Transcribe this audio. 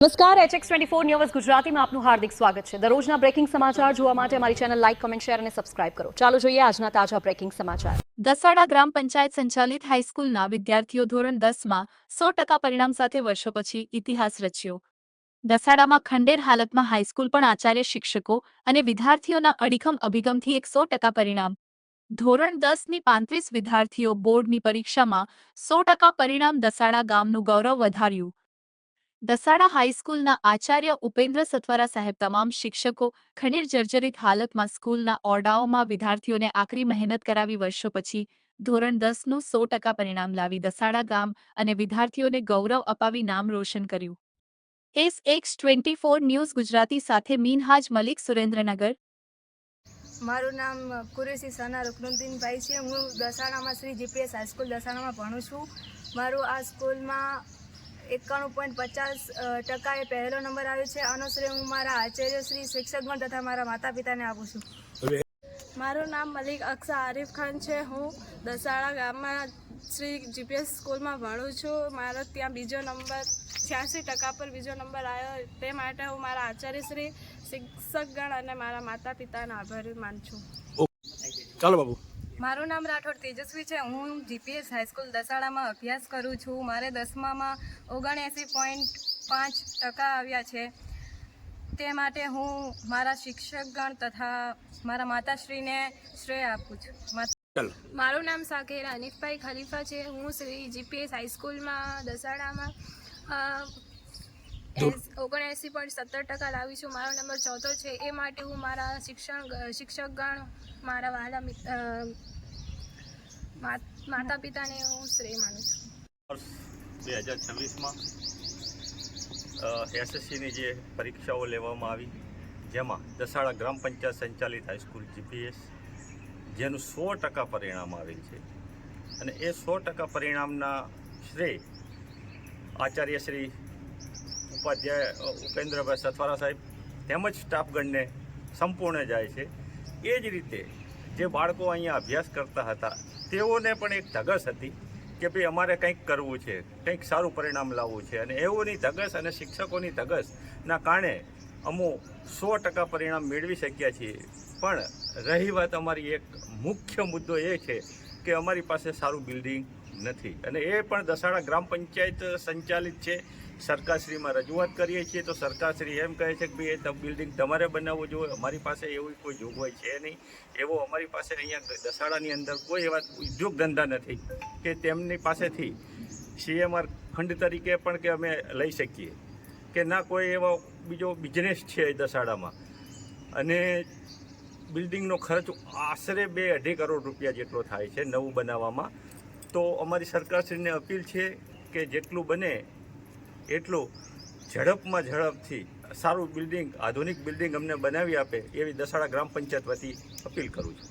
નમસ્કાર HX24 news ગુજરાતીમાં આપનું હાર્દિક સ્વાગત છે। દરરોજના બ્રેકિંગ સમાચાર જોવા માટે અમારી ચેનલ લાઇક, કમેન્ટ, શેર અને સબસ્ક્રાઇબ કરો। ચાલો જોઈએ આજના તાજા બ્રેકિંગ સમાચાર। દસાડા ગ્રામ પંચાયત સંચાલિત હાઈસ્કૂલના વિદ્યાર્થીઓ ધોરણ 10માં 100% પરિણામ સાથે વર્ષો પછી ઇતિહાસ રચ્યો। દસાડામાં ખંડેર હાલતમાં હાઈસ્કૂલ પણ આચાર્ય, શિક્ષકો અને વિદ્યાર્થીઓના અડીખમ અભિગમથી 100% પરિણામ। ધોરણ 10ની 35 વિદ્યાર્થીઓ બોર્ડની પરીક્ષામાં 100% પરિણામ દસાડા ગામનું ગૌરવ વધાર્યું। દસાડા હાઈસ્કૂલના આચાર્ય ઉપેન્દ્ર સથવારા સાહેબ તમામ શિક્ષકો ખંડેર જર્જરિત હાલતમાં સ્કૂલના ઓરડાઓમાં વિદ્યાર્થીઓને આકરી મહેનત કરાવી વર્ષો પછી ધોરણ 10નું 100% પરિણામ લાવી દસાડા ગામ અને વિદ્યાર્થીઓને ગૌરવ અપાવી નામ રોશન કર્યું। HX24 ન્યૂઝ ગુજરાતી સાથે મીનહાજ મલિક, સુરેન્દ્રનગર। મારું નામ કુરેશી સના રુકનુદ્દીનભાઈ છે। હું દસાડામાં શ્રી જીપીએસ હાઈસ્કૂલ દસાડામાં ભણું છું। મારું આ સ્કૂલમાં 91.50% પહેલો નંબર આવ્યો છે। આનો શ્રેય હું મારા આચાર્ય શ્રી, શિક્ષકગણ તથા મારા માતા પિતાને આપું છું। મારું નામ મલિક અક્ષા આરિફ ખાન છે। હું દસાડા ગામમાં શ્રી જીપીએસ સ્કૂલમાં ભણું છું। મારો ત્યાં બીજો નંબર 86% પર બીજો નંબર આવ્યો। તે માટે હું મારા આચાર્ય શ્રી, શિક્ષકગણ અને મારા માતા પિતાને આભારી માનું છું। ચાલો બાબુ। મારું નામ રાઠોડ તેજસ્વી છે। હું જીપીએસ હાઈસ્કૂલ દસાડામાં અભ્યાસ કરું છું। મારે 10મામાં 79.5% આવ્યા છે। તે માટે હું મારા શિક્ષકગણ તથા મારા માતાશ્રીને શ્રેય આપું છું। મારું નામ સાકેર હનીફભાઈ ખલીફા છે। હું શ્રી જીપીએસ હાઈસ્કૂલમાં દસાડામાં 79.70% લાવી છું। મારો નંબર 4 છે। એ માટે હું મારા શિક્ષકગણ, મારા વહાલા માતા પિતાને હું શ્રેય માનું છું। 2026માં એસએસસીની જે પરીક્ષાઓ લેવામાં આવી, જેમાં દસાડા ગ્રામ પંચાયત સંચાલિત હાઈસ્કૂલ જીપીએસ જેનું 100% પરિણામ આવેલ છે અને એ 100% પરિણામના શ્રેય આચાર્ય શ્રી ઉપાધ્યાય ઉપેન્દ્રભાઈ સથવારા સાહેબ તેમજ સ્ટાફગણને સંપૂર્ણ જાય છે। એ જ રીતે જે બાળકો અહીંયા અભ્યાસ કરતા હતા તેઓને પણ એક ધગશ હતી કે ભાઈ અમારે કંઈક કરવું છે, કંઈક સારું પરિણામ લાવવું છે, અને એઓની ધગશ અને શિક્ષકોની ધગશના કારણે અમો 100% પરિણામ મેળવી શક્યા છીએ। પણ રહી વાત અમારી એક મુખ્ય મુદ્દો એ છે કે અમારી પાસે સારું બિલ્ડિંગ નથી, અને એ પણ દસાડા ગ્રામ પંચાયત સંચાલિત છે। સરકારશ્રીમાં રજૂઆત કરીએ છીએ તો સરકારશ્રી એમ કહે છે કે ભાઈ એ બિલ્ડિંગ તમારે બનાવવું જોઈએ, અમારી પાસે એવી કોઈ જોગવાઈ છે નહીં। એવો અમારી પાસે અહીંયા દસાડાની અંદર કોઈ એવા ઉદ્યોગ ધંધા નથી કે તેમની પાસેથી CMR ફંડ તરીકે પણ કે અમે લઈ શકીએ, કે ના કોઈ એવો બીજો બિઝનેસ છે દસાડામાં, અને બિલ્ડિંગનો ખર્ચ આશરે 2-2.5 કરોડ રૂપિયા જેટલો થાય છે નવું બનાવવામાં। તો અમારી સરકારશ્રીને અપીલ છે કે જેટલું બને એટલું ઝડપથી સારું બિલ્ડિંગ, આધુનિક બિલ્ડિંગ અમને બનાવી આપે એવી દસાડા ગ્રામ પંચાયત વતી અપીલ કરું છું।